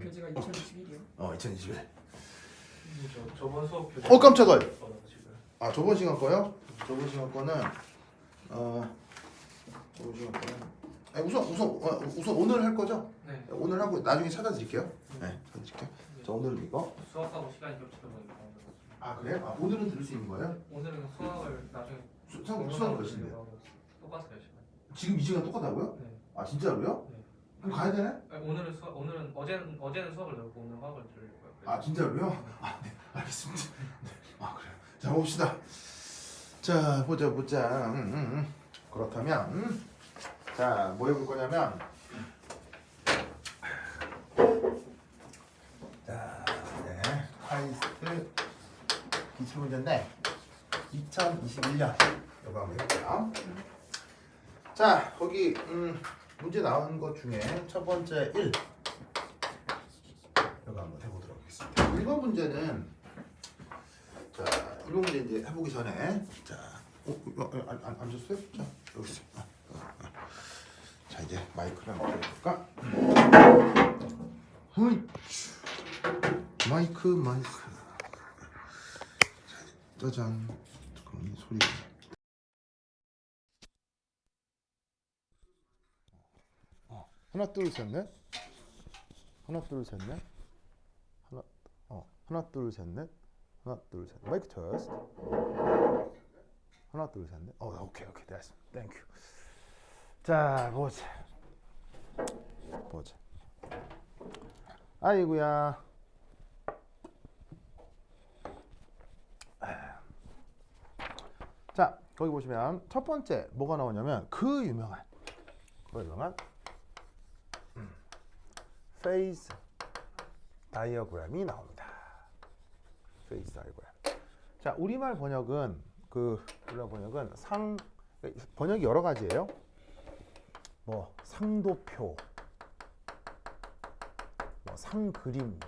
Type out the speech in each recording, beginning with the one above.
교재가 2021이요. 2021. 저번 수업 교재. 깜짝아. 지금. 아 저번 시간 거요? 저번 시간 거는 저번 시간 거는 아니, 우선 오늘 할 거죠? 네. 오늘 하고 나중에 찾아드릴게요. 네, 찾아드릴게요. 자 오늘은 이거. 수학하고 시간이 겹치다 보니까. 아 그래요? 아 오늘은 들을 수 있는 거예요? 오늘은 수학을 나중에 수학 몇 시인데요? 똑같아요 시간. 지금 이 시간 똑같다고요? 네. 아 진짜로요? 네. 그럼 가야 되네? 아니, 오늘은 어제는 수학을 넣고 오늘 화학을 들을 거예요. 아 진짜로요? 아 네, 알겠습니다. 네. 아 그래요. 자 봅시다. 자 보자. 그렇다면 자 뭐 해볼 거냐면 자 네, 카이스트 기출문제인데 2021년 이거 한번 해볼게요. 자 거기 문제 나온 것 중에 첫 번째 1 이거 한번 해보도록 하겠습니다. 1번 문제는 자 1번 문제 이제 해보기 전에 자 안 줬어요? 자 여기 있어. 자 이제 마이크를 한번 해볼까? 마이크 짜잔. 잠깐만 이 소리가 하나 둘 셋 넷 하나 둘 셋 넷 하나 둘 셋 넷 하나 둘 셋 마이크 테스트 하나 둘 셋 넷 오케이 됐습니다. 땡큐. 자 보자 아이고야. 자 거기 보시면 첫 번째 뭐가 나오냐면 그 유명한 페이즈 다이어그램이 나옵니다. 페이즈 다이어그램. 자 우리말 번역은 번역이 여러 가지예요. 뭐 상도표, 뭐 상그림,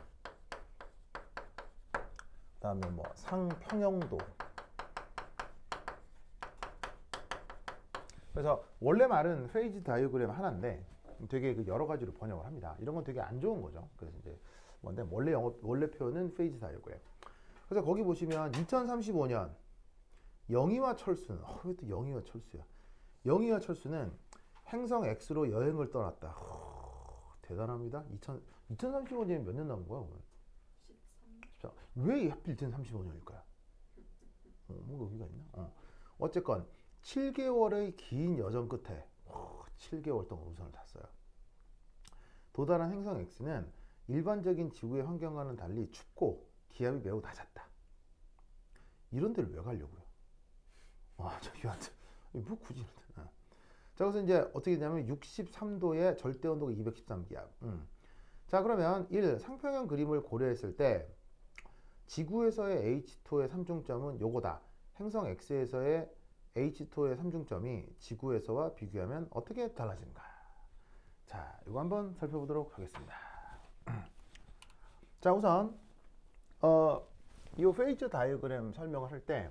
그다음에 뭐 상평형도. 그래서 원래 말은 페이즈 다이어그램 하나인데 되게 여러 가지로 번역을 합니다. 이런 건 되게 안 좋은 거죠. 그래서 이제 뭔데 원래 표현은 페이즈 다이어그램. 그래서 거기 보시면 2035년 영희와 철수는 왜 또 영희와 철수야? 영희와 철수는 행성 X로 여행을 떠났다. 대단합니다. 2035년이면 몇 년 남은 거야 오늘? 13. 왜 하필 2035년일까요? 뭔가 의미가 있나? 어쨌건 7개월의 긴 여정 끝에 7개월 동안 우선을 탔어요. 도달한 행성 X는 일반적인 지구의 환경과는 달리 춥고 기압이 매우 낮았다. 이런 데를 왜 가려고요? 저기한테 뭐 굳이 이런데. 자 그래서 이제 어떻게 되냐면 63도의 절대 온도가 213기압. 자 그러면 1. 상평형 그림을 고려했을 때 지구에서의 H2의 삼중점은 요거다. 행성 X에서의 H2의 삼중점이 지구에서와 비교하면 어떻게 달라진가? 자, 이거 한번 살펴보도록 하겠습니다. 자, 우선 이 페이즈 다이어그램 설명을 할 때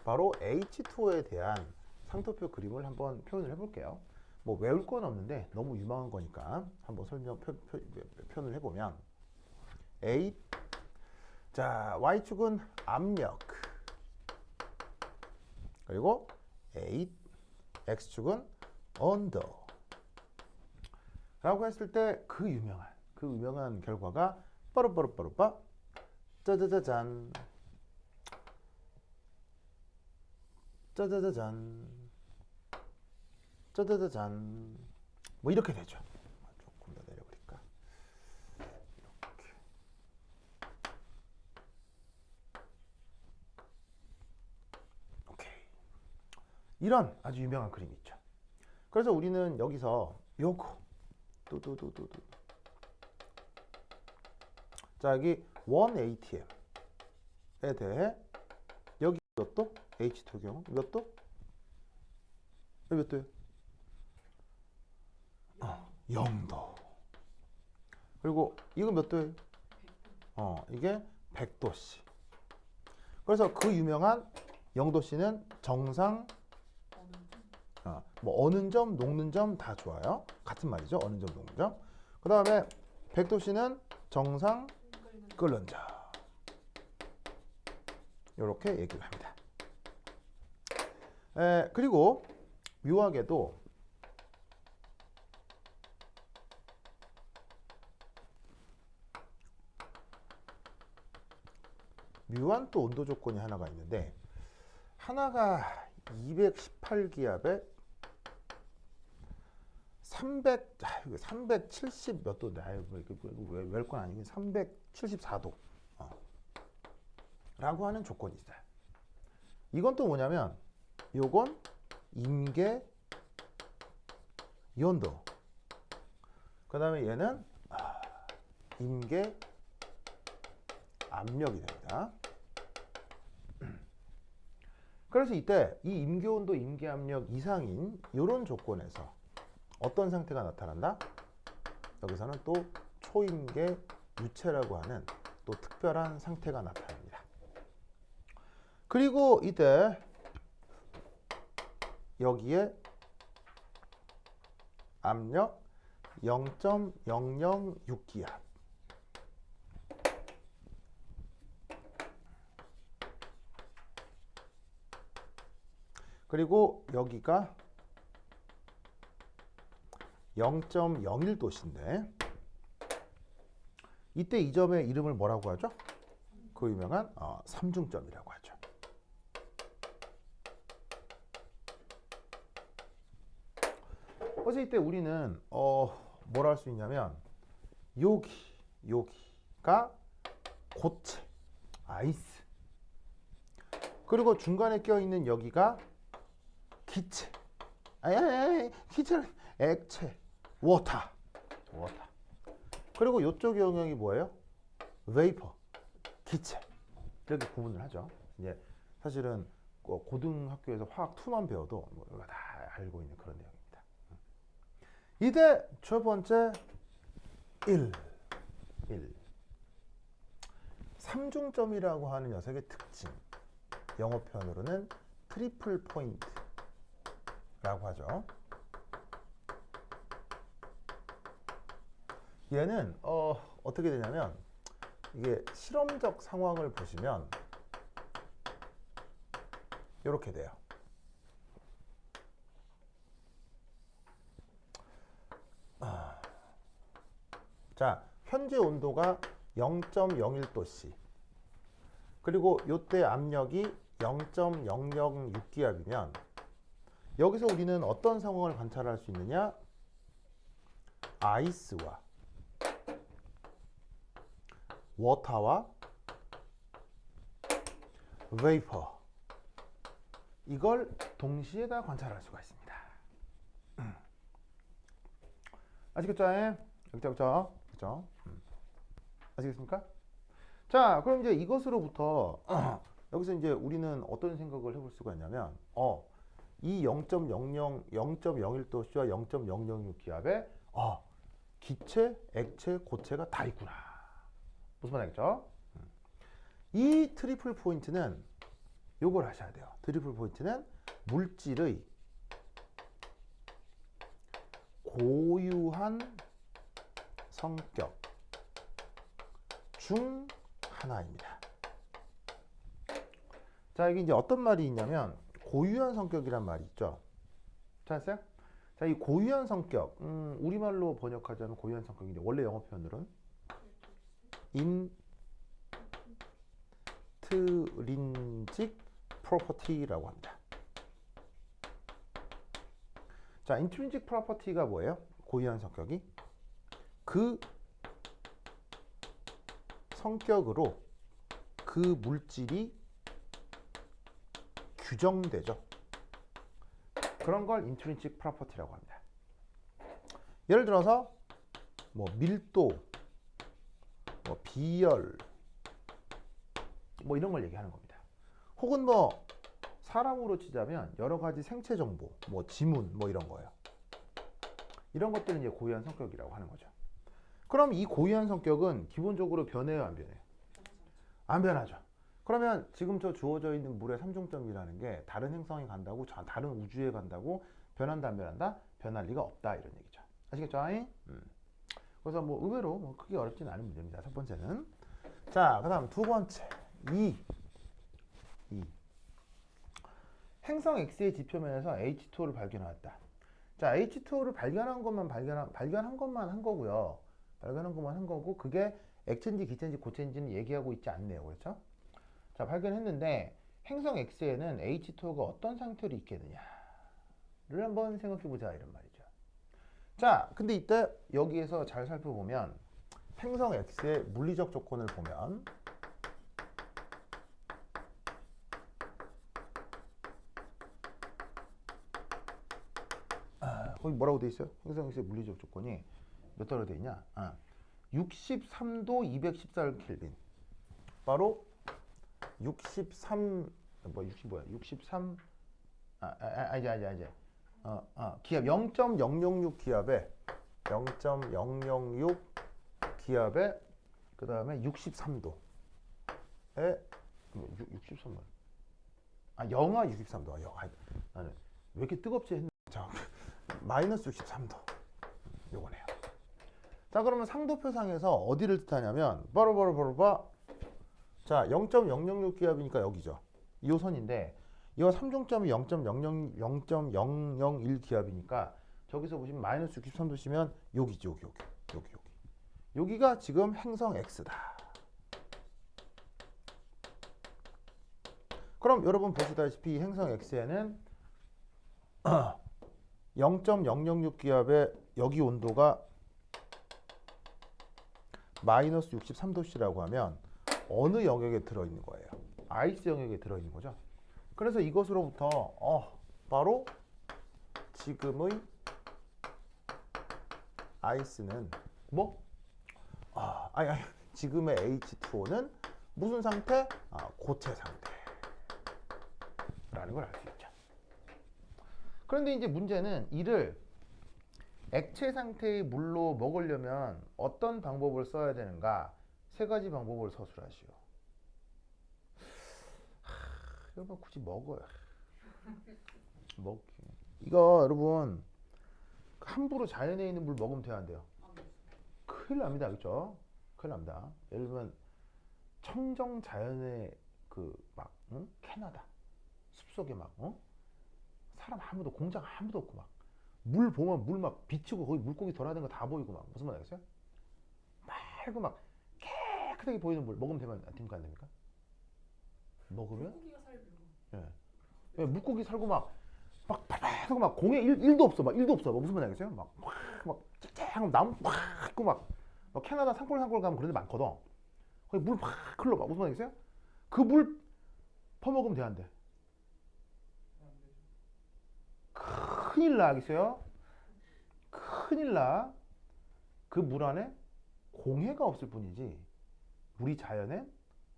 바로 H2에 대한 상토표 그림을 한번 표현을 해볼게요. 뭐 외울 건 없는데 너무 유망한 거니까 한번 표현을 해보면 자, Y축은 압력, 그리고 X축은 온도 라고 했을 때 그 유명한 결과가 빠르빠르빠르빠 짜자자잔 뭐 이렇게 되죠. 조금 더 내려버릴까? 이렇게. 오케이. 이런 아주 유명한 그림이 있죠. 그래서 우리는 여기서 요거 자 여기 1ATM에 대해 여기 몇 도? H2 경우 몇 도? 몇 도요? 0도. 그리고 이건 몇 도예요? 이게 100도씨. 그래서 그 유명한 0도씨는 정상 뭐 어는 점, 녹는 점 다 좋아요. 같은 말이죠. 어는 점, 녹는 점. 그 다음에 100도씨는 정상 끓는 자. 이렇게 얘기를 합니다. 그리고 묘하게도 묘한 또 온도 조건이 하나가 있는데, 하나가 218기압에 370 몇 도인데, 웰건 아니긴 374도 라고 하는 조건이 있어요. 이건 또 뭐냐면, 요건 임계 온도, 그 다음에 얘는 임계 압력이 됩니다. 그래서 이때 이 임계 온도, 임계 압력 이상인 이런 조건에서 어떤 상태가 나타난다? 여기서는 또 초임계 유체라고 하는 또 특별한 상태가 나타납니다. 그리고 이때 여기에 압력 0.006기압, 그리고 여기가 0.01도씨인데, 이때 이 점의 이름을 뭐라고 하죠? 그 유명한 삼중점이라고 하죠. 그래서 이때 우리는 뭐라 할 수 있냐면, 여기가 고체, 아이스, 그리고 중간에 껴있는 여기가 기체, 기체는 액체, 워터. 그리고 이쪽 영역이 뭐예요? 베이퍼, 기체. 이렇게 구분을 하죠. 이제 사실은 고등학교에서 화학 2만 배워도 뭐 다 알고 있는 그런 내용입니다. 이때 첫 번째 1. 삼중점이라고 하는 녀석의 특징, 영어 표현으로는 트리플 포인트라고 하죠. 얘는 어떻게 되냐면, 이게 실험적 상황을 보시면 이렇게 돼요. 자, 현재 온도가 0.01도씨, 그리고 이때 압력이 0.006기압이면 여기서 우리는 어떤 상황을 관찰할 수 있느냐? 아이스와 워터와 베이퍼, 이걸 동시에 다 관찰할 수가 있습니다. 아시겠죠? 그렇죠? 아시겠습니까? 자, 그럼 이제 이것으로부터 여기서 이제 우리는 어떤 생각을 해볼 수가 있냐면, 이 0.01도씨와 0.006기압에 기체, 액체, 고체가 다 있구나. 무슨 말 알겠죠? 이 트리플 포인트는 요걸 하셔야 돼요. 트리플 포인트는 물질의 고유한 성격 중 하나입니다. 자, 이게 이제 어떤 말이 있냐면, 고유한 성격이란 말이 있죠. 찾았어요? 자, 이 고유한 성격, 우리말로 번역하자면 고유한 성격인데, 원래 영어 표현으로는 intrinsic property라고 합니다. 자, intrinsic property가 뭐예요? 고유한 성격이 그 성격으로 그 물질이 규정되죠. 그런 걸 intrinsic property라고 합니다. 예를 들어서 뭐 밀도, 뭐 비열, 뭐 이런 걸 얘기하는 겁니다. 혹은 뭐 사람으로 치자면 여러 가지 생체 정보, 뭐 지문, 뭐 이런 거예요. 이런 것들은 이제 고유한 성격이라고 하는 거죠. 그럼 이 고유한 성격은 기본적으로 변해요, 안 변해요? 안 변하죠. 그러면 지금 저 주어져 있는 물의 삼중점이라는 게 다른 행성에 간다고, 다른 우주에 간다고 변한다, 안 변한다? 변할 리가 없다, 이런 얘기죠. 아시겠죠? 그래서 뭐 의외로 뭐 크게 어렵진 않은 문제입니다. 첫 번째는. 자, 그다음 두 번째 2. 행성 X의 지표면에서 H2O를 발견하였다. 자, H2O를 발견한 것만 한 거고요. 발견한 것만 한 거고 그게 액체인지 기체인지 고체인지는 얘기하고 있지 않네요. 그렇죠? 자, 발견했는데 행성 X에는 H2O가 어떤 상태로 있겠느냐를 한번 생각해 보자 이런 말이죠. 자, 근데 이때 여기에서 잘 살펴보면 행성 X의 물리적 조건을 보면 거기 뭐라고 돼 있어요? 행성 X의 물리적 조건이 몇 도로 돼 있냐? 63도 214켈빈. 바로 63 63 이제 기압 0.006 기압에 0.006 기압에 그다음에 63도에 63도. 영하 63도. 나는 왜 이렇게 뜨겁지 했는데 자, 마이너스 63도. 요거네요. 자, 그러면 상도표상에서 어디를 뜻하냐면 바로 자, 0.006 기압이니까 여기죠. 이 선인데 이거 삼중점이 0.001 기압이니까 저기서 보시면 마이너스 63도시면 여기죠. 여기가 지금 행성 X다. 그럼 여러분 보시다시피 행성 X에는 0.006 기압에 여기 온도가 마이너스 63도씨라고 하면 어느 영역에 들어있는 거예요? 아이스 영역에 들어있는 거죠. 그래서 이것으로부터 바로 지금의 아이스는 뭐? 지금의 H2O는 무슨 상태? 고체 상태라는 걸 알 수 있죠. 그런데 이제 문제는 이를 액체 상태의 물로 먹으려면 어떤 방법을 써야 되는가? 세 가지 방법을 서술하시오. 여러분 굳이 먹어요. 이거 여러분 함부로 자연에 있는 물 먹으면 돼야 안 돼요? 큰일 납니다. 그렇죠? 큰일 납니다. 예를 들면 청정 자연의 캐나다 숲속에 사람 아무도 공장 아무도 없고 물 보면 물 비치고 거기 물고기 돌아다니는 거 다 보이고 무슨 말 알겠어요? 맑고 깨끗하게 보이는 물 먹으면 됩니까 안 됩니까? 먹으면? 물고기가 살고. 예, 물고기 살고 팔팔하고 공에 1도 없어. 1도 없어. 무슨 말 알겠어요? 쨍쨍 나무 있고 캐나다 산골 가면 그런 데 많거든. 거기 물 흘러. 무슨 말 알겠어요? 그 물 퍼먹으면 돼 안 돼? 큰일 나 알겠어요? 큰일 나. 그 물 안에 공해가 없을 뿐이지 우리 자연엔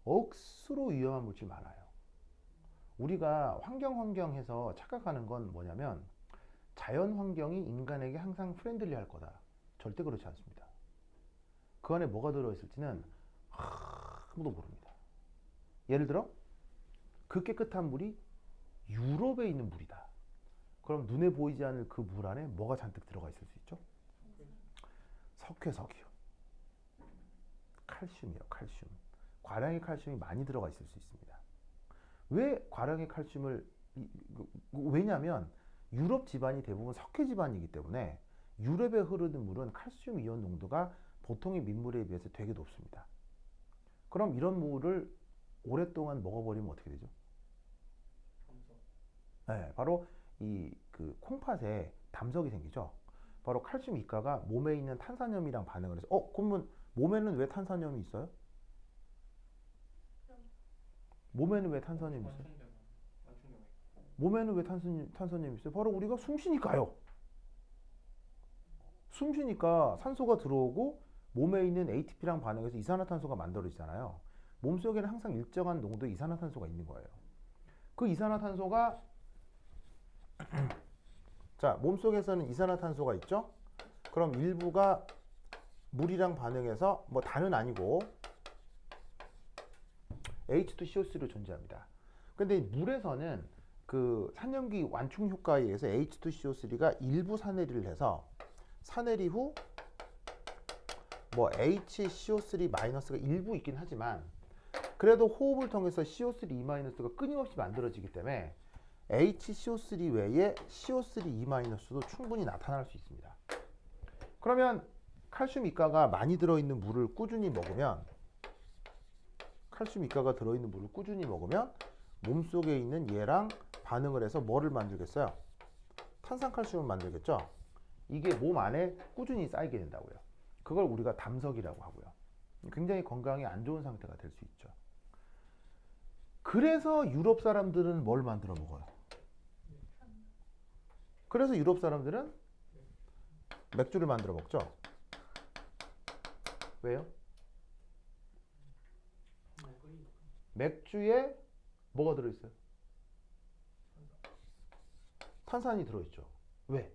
억수로 위험한 물질 많아요. 우리가 환경해서 착각하는 건 뭐냐면 자연 환경이 인간에게 항상 프렌들리할 거다. 절대 그렇지 않습니다. 그 안에 뭐가 들어있을지는 아무도 모릅니다. 예를 들어 그 깨끗한 물이 유럽에 있는 물이다. 그럼 눈에 보이지 않을 그 물 안에 뭐가 잔뜩 들어가 있을 수 있죠? 석회석이요. 칼슘이요. 칼슘. 과량의 칼슘이 많이 들어가 있을 수 있습니다. 왜 과량의 칼슘을 왜냐하면 유럽 지반이 대부분 석회 지반이기 때문에 유럽에 흐르는 물은 칼슘 이온 농도가 보통의 민물에 비해서 되게 높습니다. 그럼 이런 물을 오랫동안 먹어버리면 어떻게 되죠? 네, 바로 그 콩팥에 담석이 생기죠. 바로 칼슘 이가가 몸에 있는 탄산염이랑 반응을 해서 그러면 몸에는 왜 탄산염이 있어요? 몸에는 왜 탄산염이 있어요? 몸에는 왜 탄산염이 있어요? 바로 우리가 숨 쉬니까요. 숨 쉬니까 산소가 들어오고 몸에 있는 ATP랑 반응해서 이산화탄소가 만들어지잖아요. 몸속에는 항상 일정한 농도의 이산화탄소가 있는 거예요. 그 이산화탄소가 자, 몸속에서는 이산화탄소가 있죠? 그럼 일부가 물이랑 반응해서 다는 아니고 H2CO3로 존재합니다. 근데 물에서는 그 산염기 완충 효과에 의해서 H2CO3가 일부 산해리를 해서 산해리 후 뭐 HCO3 마이너스가 일부 있긴 하지만 그래도 호흡을 통해서 CO3 마이너스가 끊임없이 만들어지기 때문에 HCO3 외에 CO3 마이너스도 충분히 나타날 수 있습니다. 그러면 칼슘 이가가 많이 들어있는 물을 꾸준히 먹으면 칼슘 이가가 들어있는 물을 꾸준히 먹으면 몸속에 있는 얘랑 반응을 해서 뭐를 만들겠어요? 탄산칼슘을 만들겠죠? 이게 몸 안에 꾸준히 쌓이게 된다고요. 그걸 우리가 담석이라고 하고요. 굉장히 건강에 안 좋은 상태가 될 수 있죠. 그래서 유럽 사람들은 뭘 만들어 먹어요? 그래서 유럽 사람들은 맥주를 만들어 먹죠? 왜요? 맥주에 뭐가 들어있어요? 탄산이 들어있죠. 왜?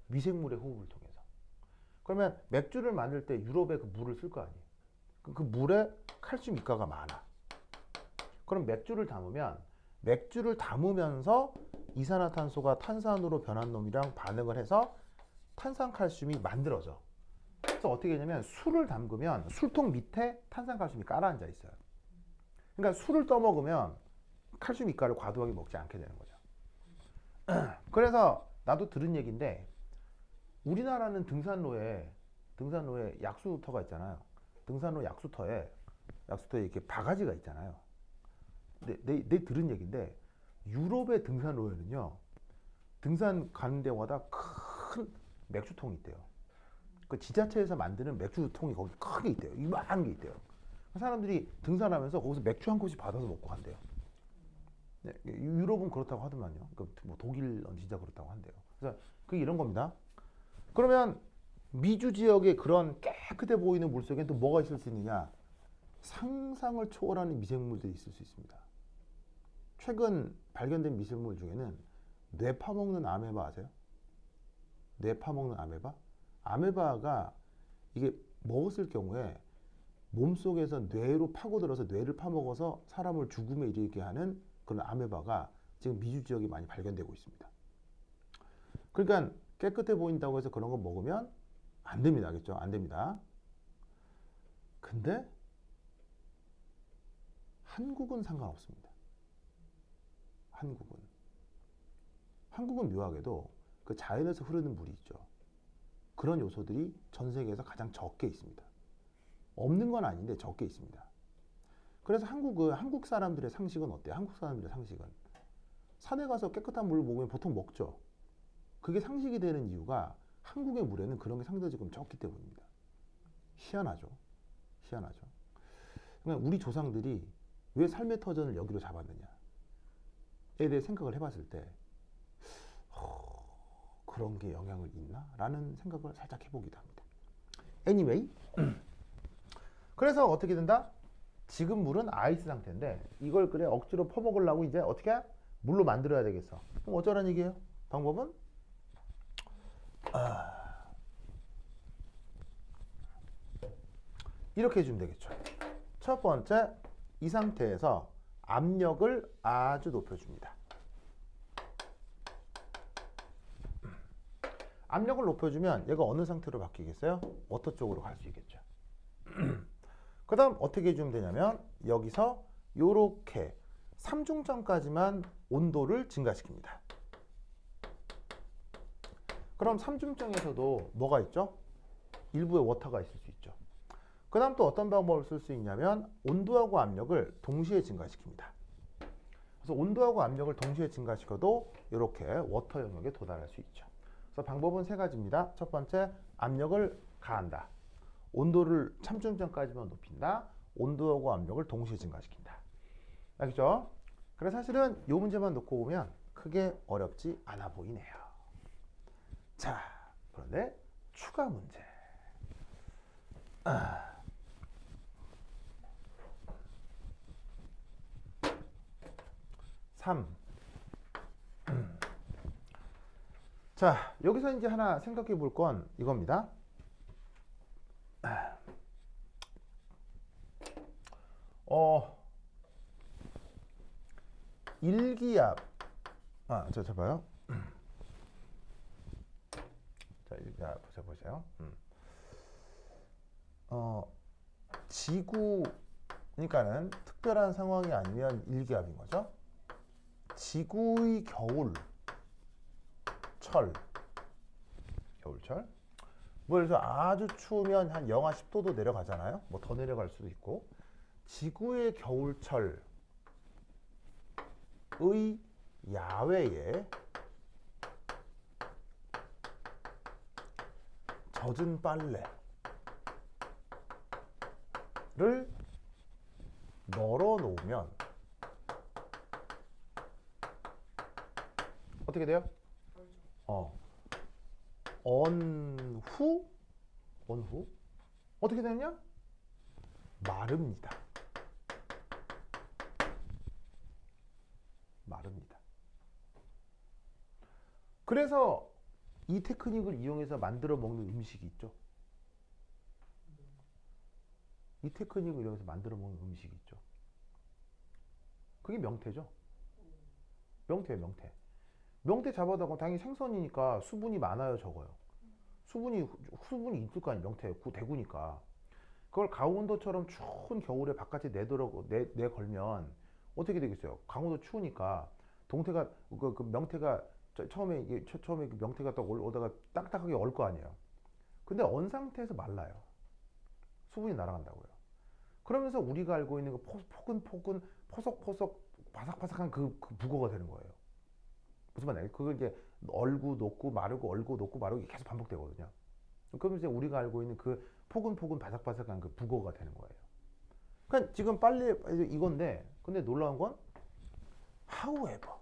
미생물의 호흡을 통해서. 그러면 맥주를 만들 때 유럽에 그 물을 쓸 거 아니에요. 그 물에 칼슘 이가가 많아. 그럼 맥주를 담으면서 이산화탄소가 탄산으로 변한 놈이랑 반응을 해서 탄산칼슘이 만들어져. 그래서 어떻게 되냐면 술을 담그면 술통 밑에 탄산칼슘이 깔아앉아 있어요. 그러니까 술을 떠먹으면 칼슘 이가를 과도하게 먹지 않게 되는 거죠. 그래서 나도 들은 얘기인데 우리나라는 등산로에 약수터가 있잖아요. 등산로 약수터에 이렇게 바가지가 있잖아요. 내 들은 얘기인데 유럽의 등산로에는요 등산 가는 데마다 큰 맥주통이 있대요. 그 지자체에서 만드는 맥주통이 거기 크게 있대요. 이만한 게 있대요. 사람들이 등산하면서 거기서 맥주 한 컵씩 받아서 먹고 간대요. 네, 유럽은 그렇다고 하더만요. 뭐 독일은 진짜 그렇다고 한대요. 그래서 그게 이런 겁니다. 그러면 미주 지역의 그런 깨끗해 보이는 물속에 또 뭐가 있을 수 있느냐? 상상을 초월하는 미생물들이 있을 수 있습니다. 최근 발견된 미생물 중에는 뇌 파먹는 아메바 아세요? 뇌 파먹는 아메바? 아메바가 이게 먹었을 경우에 몸속에서 뇌로 파고들어서 뇌를 파먹어서 사람을 죽음에 이르게 하는 그런 아메바가 지금 미주 지역에 많이 발견되고 있습니다. 그러니까 깨끗해 보인다고 해서 그런 거 먹으면 안 됩니다. 알겠죠? 안 됩니다. 근데 한국은 상관없습니다. 한국은 묘하게도 그 자연에서 흐르는 물이 있죠. 그런 요소들이 전 세계에서 가장 적게 있습니다. 없는 건 아닌데 적게 있습니다. 그래서 한국 사람들의 상식은 어때요? 한국 사람들의 상식은 산에 가서 깨끗한 물을 먹으면 보통 먹죠. 그게 상식이 되는 이유가 한국의 물에는 그런 게 상대적으로 적기 때문입니다. 희한하죠. 그러니까 우리 조상들이 왜 삶의 터전을 여기로 잡았느냐에 대해 생각을 해봤을 때 그런 게 영향을 있나? 라는 생각을 살짝 해보기도 합니다. Anyway, 그래서 어떻게 된다? 지금 물은 아이스 상태인데 이걸 그래 억지로 퍼먹으려고 이제 어떻게 물로 만들어야 되겠어. 그럼 어쩌란 얘기예요? 방법은 이렇게 해주면 되겠죠. 첫 번째, 이 상태에서 압력을 아주 높여줍니다. 압력을 높여주면 얘가 어느 상태로 바뀌겠어요? 워터 쪽으로 갈 수 있겠죠. 그 다음 어떻게 해주면 되냐면 여기서 요렇게 3중점까지만 온도를 증가시킵니다. 그럼 3중점에서도 뭐가 있죠? 일부의 워터가 있을 수 있죠. 그 다음 또 어떤 방법을 쓸 수 있냐면 온도하고 압력을 동시에 증가시킵니다. 그래서 온도하고 압력을 동시에 증가시켜도 이렇게 워터 영역에 도달할 수 있죠. 그래서 방법은 세 가지입니다. 첫 번째, 압력을 가한다. 온도를 3중점까지만 높인다. 온도하고 압력을 동시에 증가시킨다. 알겠죠? 그래서 사실은 이 문제만 놓고 보면 크게 어렵지 않아 보이네요. 자, 그런데 추가 문제. 3. 자, 여기서 이제 하나 생각해 볼 건 이겁니다. 일기압. 자, 봐요. 자, 일기압 보세요. 지구 그러니까는 특별한 상황이 아니면 일기압인 거죠. 지구의 겨울철. 뭐 그래서 아주 추우면 한 영하 10도도 내려가잖아요. 뭐 더 내려갈 수도 있고. 지구의 겨울철의 야외에 젖은 빨래를 널어 놓으면 어떻게 돼요? 언후 어떻게 되느냐? 마릅니다. 그래서 이 테크닉을 이용해서 만들어 먹는 음식이 있죠. 이 테크닉을 이용해서 만들어 먹는 음식이 있죠. 그게 명태죠. 명태예요. 명태 잡아다가 당연히 생선이니까 수분이 많아요, 적어요. 수분이 있을 거 아니에요. 명태 대구니까. 그걸 강원도처럼 추운 겨울에 바깥에 내걸면 어떻게 되겠어요? 강원도 추우니까 동태가 그 명태가 처음에 그 명태가 딱 오다가 딱딱하게 얼 거 아니에요. 근데 언 상태에서 말라요. 수분이 날아간다고요. 그러면서 우리가 알고 있는 그 포근포근 포석포석 바삭바삭한 그 북어가 되는 거예요. 무슨 말이에요? 그걸 이제 얼고 녹고 마르고 얼고 녹고 마르고 계속 반복되거든요. 그러면 이제 우리가 알고 있는 그 포근포근 바삭바삭한 그 북어가 되는 거예요. 그러니까 지금 빨리 이건데, 근데 놀라운 건 however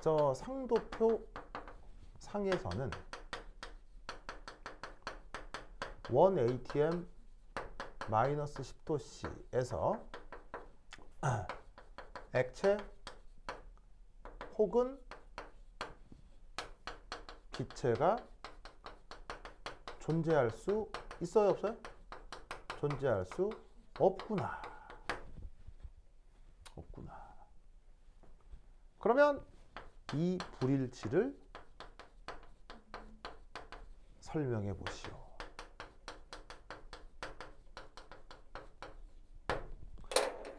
저 상도표 상에서는 1 atm 마이너스 10도씨에서 액체 혹은 기체가 존재할 수 있어요, 없어요? 존재할 수 없구나. 그러면 이 불일치를 설명해 보시오.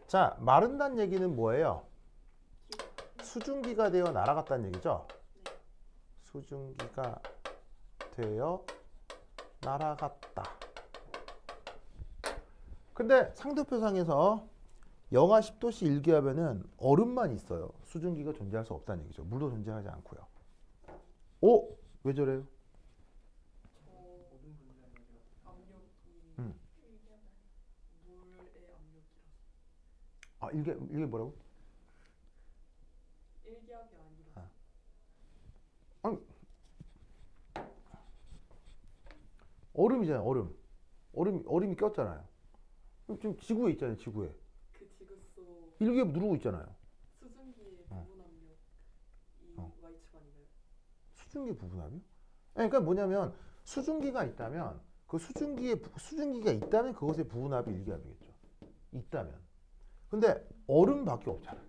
자, 마른다는 얘기는 뭐예요? 수증기가 되어 날아갔다는 얘기죠? 수증기가 되어 날아갔다. 근데 상도표상에서 영하 10도씨 일기하면은 얼음만 있어요. 수증기가 존재할 수 없다는 얘기죠. 물도 존재하지 않고요. 오? 왜 저래요? 아, 이게 뭐라고? 일기압이 아니라. 아니, 얼음이잖아요. 얼음이 꼈잖아요. 지금 지구에 있잖아요. 지구에. 그 지구 속 일기압 누르고 있잖아요. 수증기의 부분 압력이 Y축 아닌가요? 수증기 부분압이요? 그러니까 뭐냐면 수증기가 있다면 그 수증기가 있다면 그것의 부분압이 일기압이겠죠. 있다면. 근데 얼음밖에 없잖아.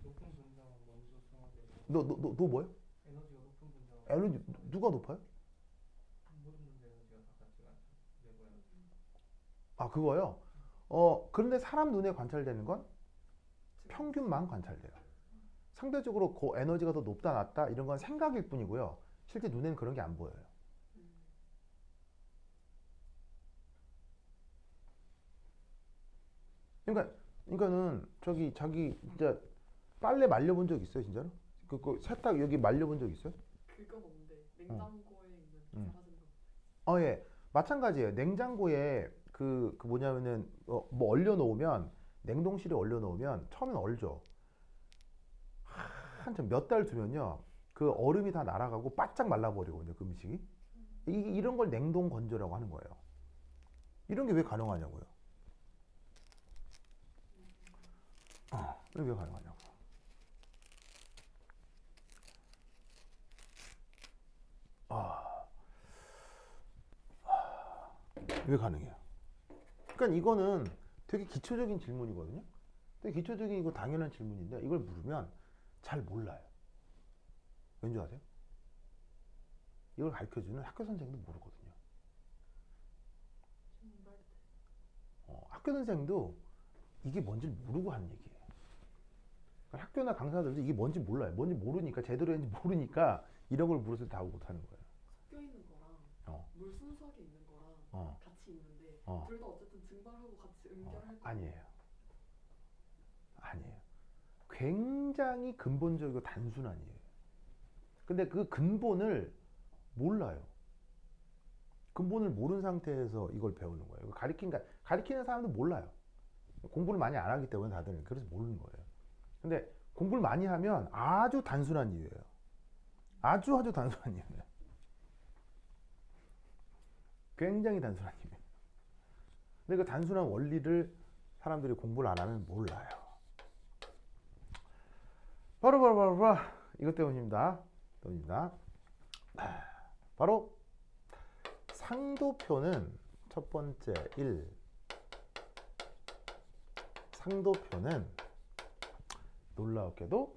높은 분자만 먼저 정화되고. 너 뭐요? 에너지가 높은 분자만. 에너지 누가 높아요? 모든 분자 에너지가 다 같지가 않죠. 내부 에너지. 아, 그거요? 그런데 사람 눈에 관찰되는 건 평균만 관찰돼요. 상대적으로 그 에너지가 더 높다 낮다 이런 건 생각일 뿐이고요. 실제 눈에는 그런 게 안 보여요. 그러니까는 저기 자기 진짜 빨래 말려본 적 있어요, 진짜로? 그 세탁 여기 말려본 적 있어요? 그건 없는데 냉장고에 있는 사라진 거. 예, 마찬가지예요. 냉장고에 그 뭐냐면은 뭐 얼려놓으면 냉동실에 얼려놓으면 처음엔 얼죠. 한참 몇 달 두면요, 그 얼음이 다 날아가고 바짝 말라버리거든요, 그 음식이. 이런 걸 냉동 건조라고 하는 거예요. 이런 게 왜 가능하냐고요? 왜 가능하냐고. 왜 가능해요? 그러니까 이거는 되게 기초적인 질문이거든요. 되게 기초적인 이거 당연한 질문인데 이걸 물으면 잘 몰라요. 왠지 아세요? 이걸 가르쳐주는 학교 선생도 모르거든요. 정말 학교 선생도 이게 뭔지 모르고 하는 얘기예요. 그러니까 학교나 강사들도 이게 뭔지 몰라요. 뭔지 모르니까 제대로 했는지 모르니까 이런 걸 물어서 다 못하는 거예요. 섞여 있는 거랑 어. 물 순수하게 있는 거랑 어. 같이 있는데 어. 둘 다 어쨌든 증발하고 같이 응결할 거 아니에요. 아니에요. 굉장히 근본적이고 단순한 이에요. 근데 그 근본을 몰라요. 근본을 모르는 상태에서 이걸 배우는 거예요. 가리키는 사람도 몰라요. 공부를 많이 안 하기 때문에 다들 그래서 모르는 거예요. 근데 공부를 많이 하면 아주 단순한 이유예요. 아주 단순한 이유예요. 굉장히 단순한 이유예요. 근데 그 단순한 원리를 사람들이 공부를 안 하면 몰라요. 바로 이것 때문입니다. 바로 상도표는 첫 번째 1. 상도표는 놀라웠게도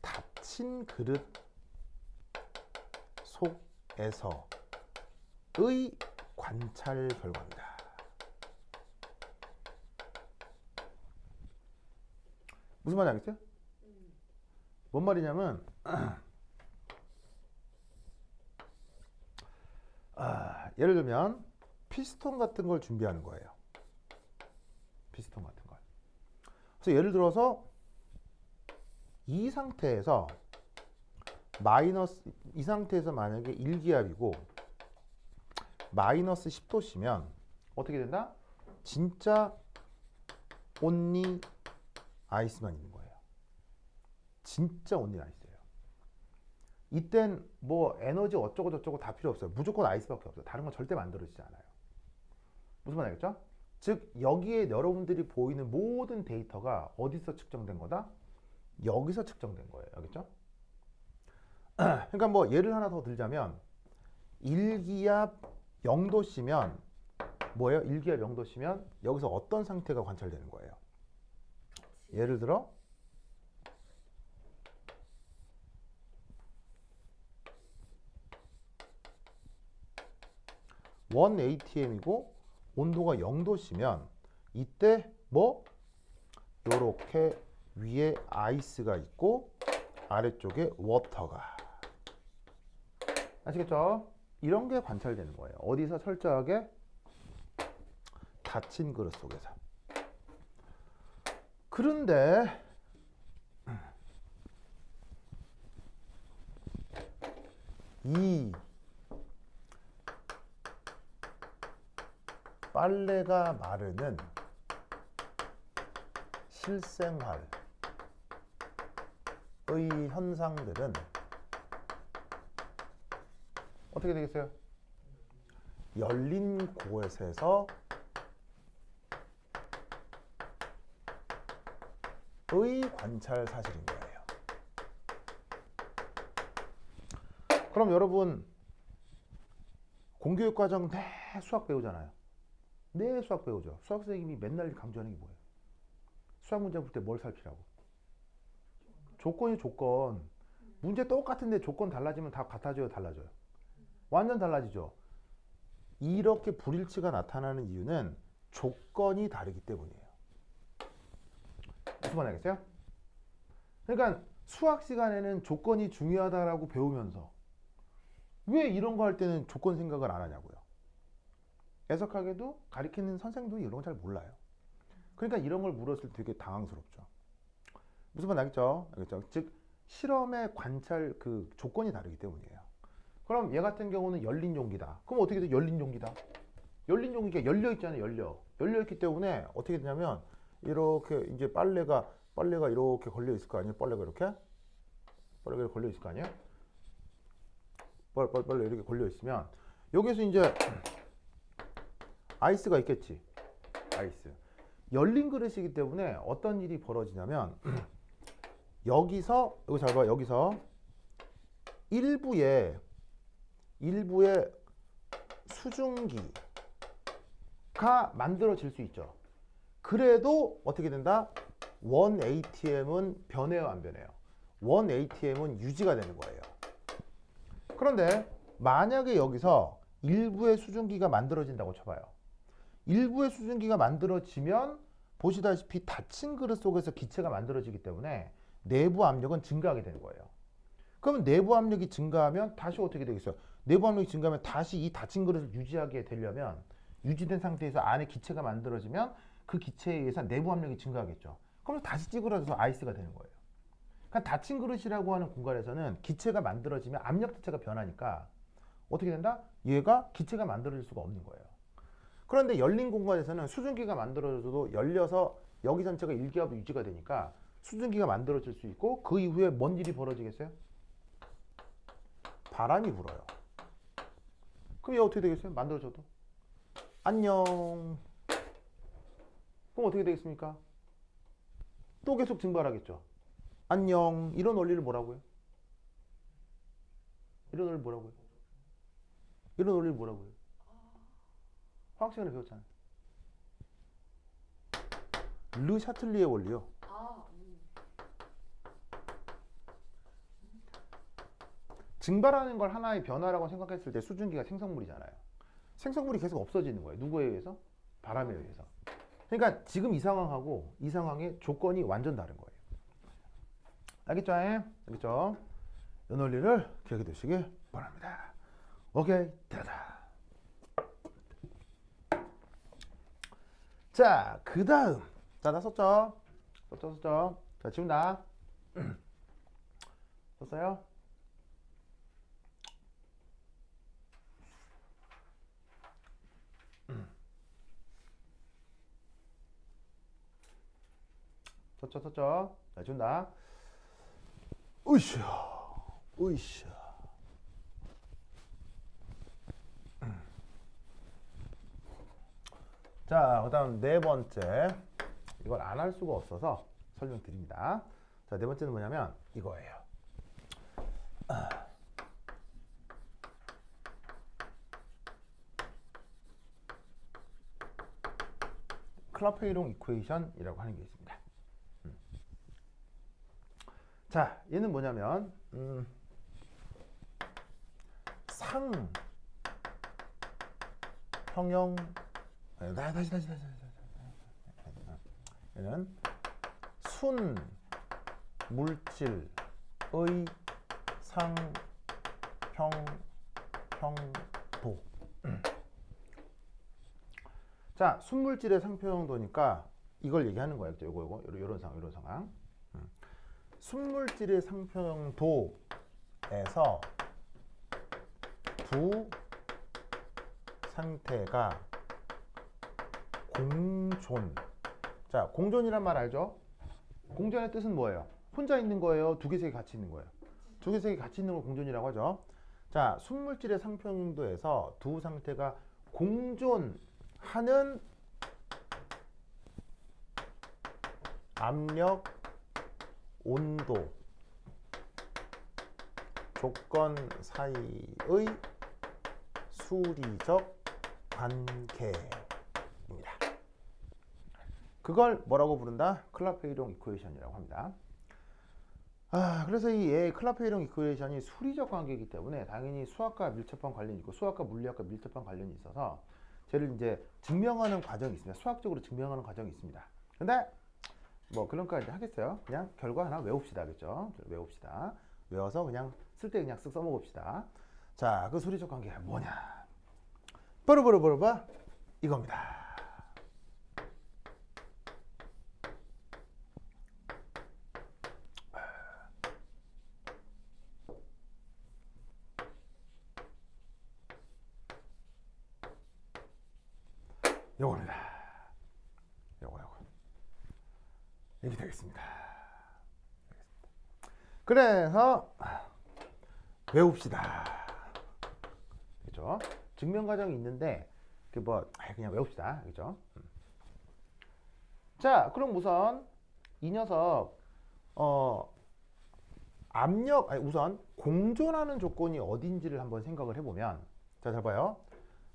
닫힌 그릇 속에서의 관찰 결과입니다. 무슨 말인지 알겠죠? 뭔 말이냐면 예를 들면 피스톤 같은 걸 준비하는 거예요. 피스톤 같은 걸. 그래서 예를 들어서 이 상태에서 이 상태에서 만약에 1기압이고 마이너스 10도씨면 어떻게 된다? 진짜 온리 아이스만 있는 거예요. 진짜 온리 아이스예요. 이땐 뭐 에너지 어쩌고 저쩌고 다 필요 없어요. 무조건 아이스밖에 없어요. 다른 건 절대 만들어지지 않아요. 무슨 말 알겠죠? 즉 여기에 여러분들이 보이는 모든 데이터가 어디서 측정된 거다? 여기서 측정된 거예요. 알겠죠? 그러니까 뭐 예를 하나 더 들자면 1기압 0도씨면 뭐예요? 1기압 0도씨면 여기서 어떤 상태가 관찰되는 거예요? 예를 들어 원 ATM이고 온도가 0도씨면 이때 뭐 요렇게 위에 아이스가 있고 아래쪽에 워터가, 아시겠죠? 이런 게 관찰되는 거예요. 어디서? 철저하게 닫힌 그릇 속에서. 그런데 이 빨래가 마르는 실생활의 현상들은 어떻게 되겠어요? 열린 곳에서 의 관찰 사실인 거예요. 그럼 여러분 공교육 과정 내 수학 배우잖아요. 내 수학 배우죠. 수학 선생님이 맨날 강조하는 게 뭐예요? 수학 문제 볼 때 뭘 살피라고? 조건이 조건. 문제 똑같은데 조건 달라지면 다 같아져요, 달라져요? 완전 달라지죠. 이렇게 불일치가 나타나는 이유는 조건이 다르기 때문이에요. 무슨 말 알겠어요? 그러니까 수학 시간에는 조건이 중요하다라고 배우면서 왜 이런 거 할 때는 조건 생각을 안 하냐고요. 애석하게도 가르치는 선생도 이런 거 잘 몰라요. 그러니까 이런 걸 물었을 때 되게 당황스럽죠. 무슨 말 알겠죠? 알겠죠? 즉 실험의 관찰 그 조건이 다르기 때문이에요. 그럼 얘 같은 경우는 열린 용기다. 그럼 어떻게 돼? 열린 용기다. 열린 용기가 열려 있잖아요. 열려 있기 때문에 어떻게 되냐면 이렇게 이제 빨래가 이렇게 걸려 있을 거 아니에요? 빨래가 이렇게 걸려 있을 거 아니에요? 빨래 이렇게 걸려 있으면 여기서 이제 아이스가 있겠지. 아이스. 열린 그릇이기 때문에 어떤 일이 벌어지냐면 여기서 이거 잘 봐. 여기서 일부의 수증기가 만들어질 수 있죠. 그래도 어떻게 된다? 원 ATM은 변해요, 안 변해요? 원 ATM은 유지가 되는 거예요. 그런데 만약에 여기서 일부의 수증기가 만들어진다고 쳐봐요. 일부의 수증기가 만들어지면 보시다시피 닫힌 그릇 속에서 기체가 만들어지기 때문에 내부 압력은 증가하게 되는 거예요. 그러면 내부 압력이 증가하면 다시 어떻게 되겠어요? 내부 압력이 증가하면 다시 이 닫힌 그릇을 유지하게 되려면 유지된 상태에서 안에 기체가 만들어지면 그 기체에 의해서 내부 압력이 증가하겠죠. 그럼 다시 찌그러져서 아이스가 되는 거예요. 그러니까 닫힌 그릇이라고 하는 공간에서는 기체가 만들어지면 압력 자체가 변하니까 어떻게 된다? 얘가 기체가 만들어질 수가 없는 거예요. 그런데 열린 공간에서는 수증기가 만들어져도 열려서 여기 전체가 일기압으로 유지가 되니까 수증기가 만들어질 수 있고 그 이후에 뭔 일이 벌어지겠어요? 바람이 불어요. 그럼 얘 어떻게 되겠어요? 만들어져도 안녕. 그럼 어떻게 되겠습니까? 또 계속 증발하겠죠. 안녕. 이런 원리를 뭐라고요? 이런 원리를 뭐라고요? 이런 원리를 뭐라고요? 화학 시간에 배웠잖아요. 르 샤틀리의 원리요. 증발하는 걸 하나의 변화라고 생각했을 때 수증기가 생성물이잖아요. 생성물이 계속 없어지는 거예요. 누구에 의해서? 바람에 의해서. 그러니까 지금 이 상황하고 이 상황의 조건이 완전 다른 거예요. 알겠죠? 알겠죠? 이 논리를 기억해 두시길 바랍니다. 오케이, 됐다. 자, 그 다음. 자, 나 썼죠? 썼죠? 자, 지운다. 썼어요? 썼죠? 자, 지운다. 으쌰. 자, 그 다음 네 번째. 이걸 안 할 수가 없어서 설명드립니다. 자, 네 번째는 뭐냐면 이거예요. 클라페이롱 이퀘이션이라고 하는 게 있습니다. 자, 얘는 뭐냐면 상평형 다시 얘는 순 물질의 상평형도. 자, 순물질의 상평형도니까 이걸 얘기하는 거예요. 요런 상황. 순물질의 상평형도에서 두 상태가 공존. 자, 공존이란 말 알죠? 공존의 뜻은 뭐예요? 혼자 있는 거예요? 두 개, 세 개 같이 있는 거예요? 두 개, 세 개 같이 있는 걸 공존이라고 하죠. 자, 순물질의 상평형도에서 두 상태가 공존하는 압력, 온도, 조건 사이의 수리적 관계입니다. 그걸 뭐라고 부른다? 클라페이롱 이퀘이션이라고 합니다. 그래서 이 클라페이롱 이퀘이션이 수리적 관계이기 때문에 당연히 수학과 밀접한 관련이 있고 수학과 물리학과 밀접한 관련이 있어서 쟤를 이제 증명하는 과정이 있습니다. 수학적으로 증명하는 과정이 있습니다. 근데 뭐 그런 거까지 하겠어요? 그냥 결과 하나 외웁시다. 그죠? 외웁시다. 외워서 그냥 쓸 때 그냥 쓱 써먹읍시다. 자, 그 수리적 관계가 뭐냐? 빠르바르바르바 이겁니다. 요겁니다. 요거. 이렇게 되겠습니다. 그래서 외웁시다. 그죠? 증명 과정이 있는데 그냥 외웁시다. 그죠? 자, 그럼 우선 이 녀석 우선 공존하는 조건이 어딘지를 한번 생각을 해보면, 자, 잘 봐요.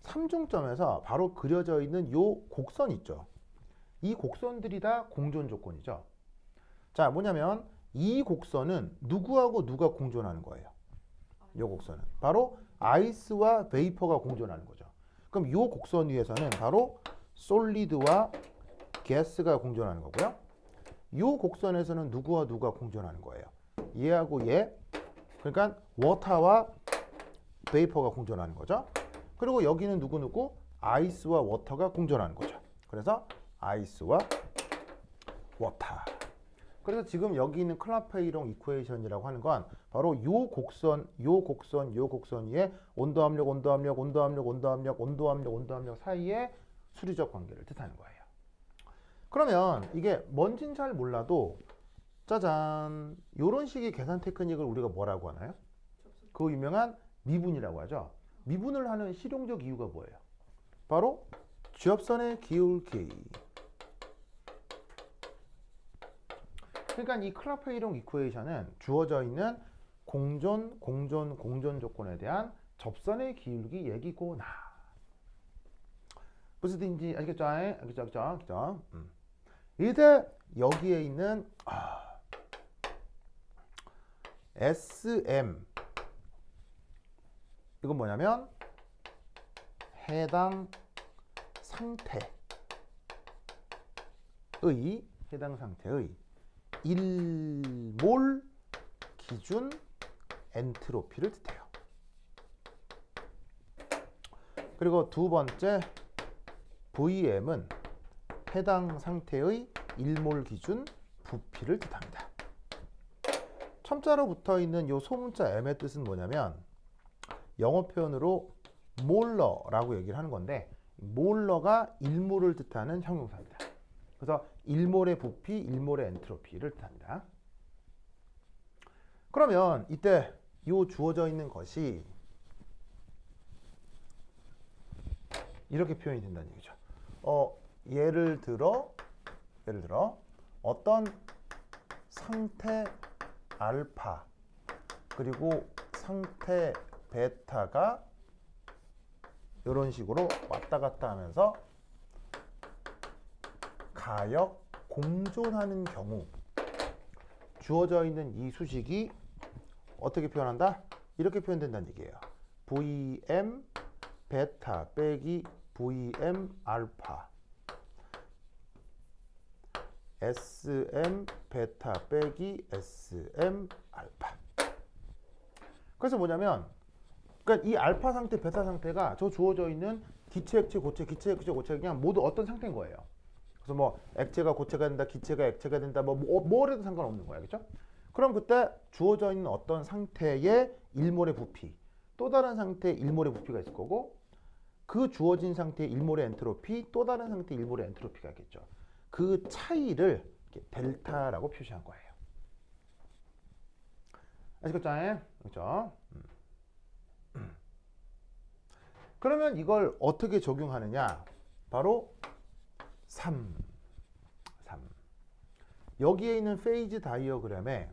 삼중점에서 바로 그려져 있는 요 곡선 있죠. 이 곡선들이 다 공존 조건이죠. 자, 뭐냐면 이 곡선은 누구하고 누가 공존하는 거예요? 이 곡선은 바로 아이스와 베이퍼가 공존하는 거죠. 그럼 이 곡선 위에서는 바로 솔리드와 가스가 공존하는 거고요. 이 곡선에서는 누구와 누가 공존하는 거예요? 얘하고 얘, 그러니까 워터와 베이퍼가 공존하는 거죠. 그리고 여기는 누구? 아이스와 워터가 공존하는 거죠. 그래서 아이스와 워터. 그래서 지금 여기 있는 클라페이롱 이퀘이션이라고 하는 건 바로 요 곡선 위에 온도 압력 사이의 수리적 관계를 뜻하는 거예요. 그러면 이게 뭔진 잘 몰라도 짜잔, 요런 식의 계산 테크닉을 우리가 뭐라고 하나요? 그 유명한 미분이라고 하죠. 미분을 하는 실용적 이유가 뭐예요? 바로 지엽선의 기울기. 그러니까 이 클라페이롱 이퀘이션은 주어져 있는 공존 조건에 대한 접선의 기울기 얘기구나. 무슨 뜻인지 알겠죠? 알겠죠? 이제 여기에 있는 SM, 이건 뭐냐면 해당 상태의 1몰 기준 엔트로피를 뜻해요. 그리고 두 번째 VM은 해당 상태의 1몰 기준 부피를 뜻합니다. 첨자로 붙어 있는 이 소문자 M의 뜻은 뭐냐면 영어 표현으로 몰러라고 얘기를 하는 건데, 몰러가 1몰을 뜻하는 형용사입니다. 그래서 1몰의 부피, 1몰의 엔트로피를 뜻합니다. 그러면 이때 이 주어져 있는 것이 이렇게 표현이 된다는 얘기죠. 예를 들어 어떤 상태 알파 그리고 상태 베타가 이런 식으로 왔다 갔다 하면서 가역 공존하는 경우 주어져 있는 이 수식이 어떻게 표현한다? 이렇게 표현된다는 얘기예요. VM 베타 빼기 VM 알파, SM 베타 빼기 SM 알파. 그래서 뭐냐면, 그러니까 이 알파 상태, 베타 상태가 저 주어져 있는 기체, 액체, 고체, 기체, 액체, 고체 그냥 모두 어떤 상태인 거예요. 그래서 뭐 액체가 고체가 된다, 기체가 액체가 된다, 뭐래도 상관없는 거야, 그렇죠? 그럼 그때 주어져 있는 어떤 상태의 1몰의 부피, 또 다른 상태의 1몰의 부피가 있을 거고, 그 주어진 상태의 1몰의 엔트로피, 또 다른 상태의 1몰의 엔트로피가 있겠죠. 그 차이를 이렇게 델타라고 표시한 거예요. 아시겠죠? 그렇죠? 그러면 이걸 어떻게 적용하느냐? 바로 3. 여기에 있는 페이즈 다이어그램에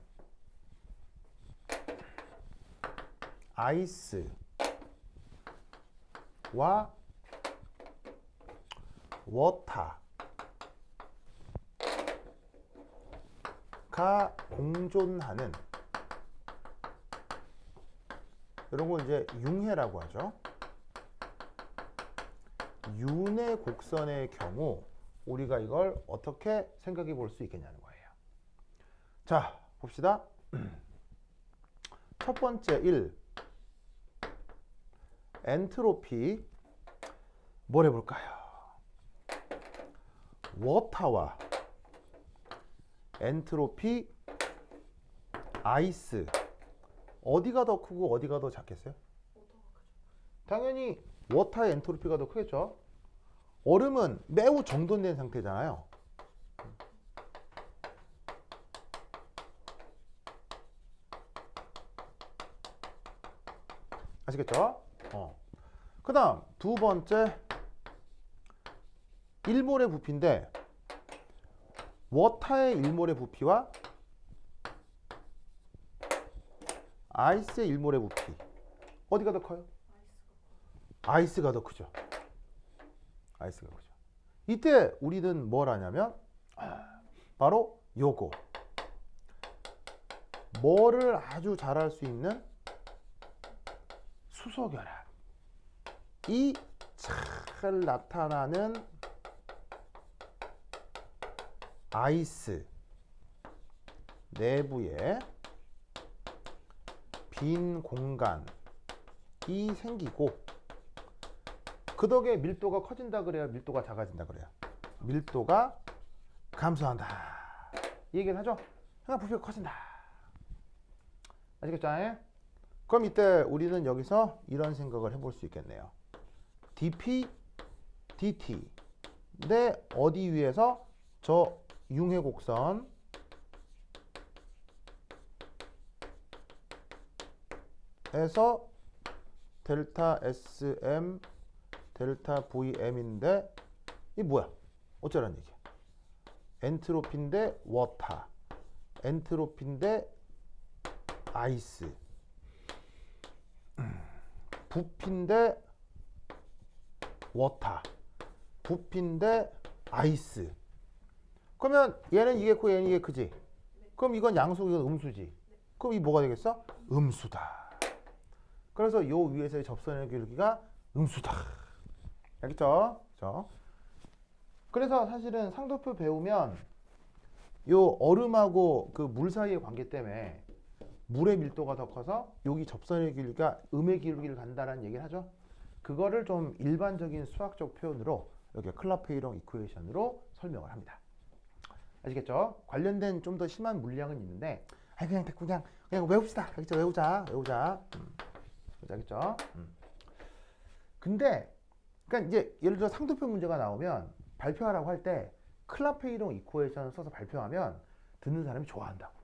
아이스와 워터가 공존하는, 이런 걸 이제 융해라고 하죠. 윤의 곡선의 경우 우리가 이걸 어떻게 생각해 볼 수 있겠냐는 거예요. 자, 봅시다. 첫 번째 1. 엔트로피 뭘 해볼까요? 워터와 엔트로피 아이스 어디가 더 크고 어디가 더 작겠어요? 당연히 워터의 엔트로피가 더 크겠죠. 얼음은 매우 정돈된 상태잖아요. 아시겠죠? 그 다음 두 번째 1몰의 부피인데, 워터의 1몰의 부피와 아이스의 1몰의 부피 어디가 더 커요? 아이스가 더 크죠. 아이스가 크죠. 이때 우리는 뭘 하냐면 바로 요거 뭐를 아주 잘할 수 있는 수소결합. 이 잘 나타나는 아이스 내부에 빈 공간이 생기고 그 덕에 밀도가 커진다 그래요? 밀도가 작아진다 그래요? 밀도가 감소한다. 이 얘기를 하죠? 그냥 부피가 커진다. 아시겠죠? 그럼 이때 우리는 여기서 이런 생각을 해볼 수 있겠네요. dp, dt. 내 어디 위에서 저 융해 곡선 에서 델타 SM, 델타 VM인데 이 뭐야? 어쩌라는 얘기야? 엔트로피인데 워터, 엔트로피인데 아이스, 부피인데 워터, 부피인데 아이스. 그러면 얘는 이게 크고 얘는 이게 크지? 그럼 이건 양수, 이건 음수지? 그럼 이 뭐가 되겠어? 음수다. 그래서 요 위에서의 접선의 기울기가 음수다. 알겠죠? 그렇죠? 그래서 사실은 상도표 배우면 요 얼음하고 그 물 사이의 관계 때문에 물의 밀도가 더 커서 여기 접선의 기울기가 음의 기울기를 간다는 얘기를 하죠. 그거를 좀 일반적인 수학적 표현으로 여기 클라페이롱 이쿠에이션으로 설명을 합니다. 아시겠죠? 관련된 좀 더 심한 물량은 있는데 그냥 외웁시다. 알겠죠? 외우자. 알겠죠? 근데 그러니까 이제 예를 들어 상도표 문제가 나오면 발표하라고 할 때 클라페이롱 이쿠에이션을 써서 발표하면 듣는 사람이 좋아한다고.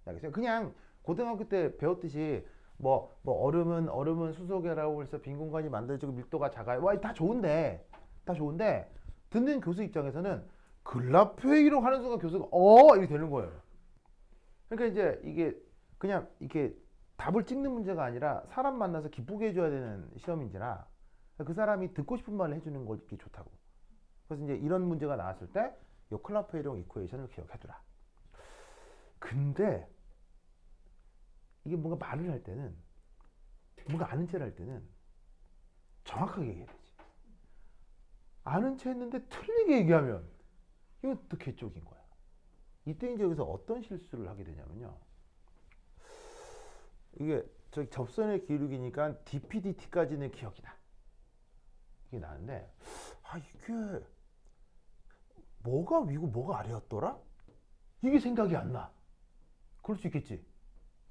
알겠어요? 그냥 고등학교 때 배웠듯이 뭐 얼음은 수소계라고 해서 빈 공간이 만들어지고 밀도가 작아요. 와, 다 좋은데 듣는 교수 입장에서는 클라페이롱 하는 순간 교수가 이렇게 되는 거예요. 그러니까 이제 이게 그냥 이렇게 답을 찍는 문제가 아니라 사람 만나서 기쁘게 해줘야 되는 시험인지라 그 사람이 듣고 싶은 말을 해주는 게 좋다고. 그래서 이제 이런 문제가 나왔을 때 이 클라페이롱 이쿠에이션을 기억해두라. 근데 이게 뭔가 말을 할 때는 뭔가 아는 체를 할 때는 정확하게 얘기해야 되지. 아는 체 했는데 틀리게 얘기하면 이거 또 개쪽인 거야. 이때 이제 여기서 어떤 실수를 하게 되냐면요. 이게 저기 접선의 기울기니까 dpdt까지는 기억이 나. 이게 나는데 이게 뭐가 위고 뭐가 아래였더라? 이게 생각이 안 나. 그럴 수 있겠지.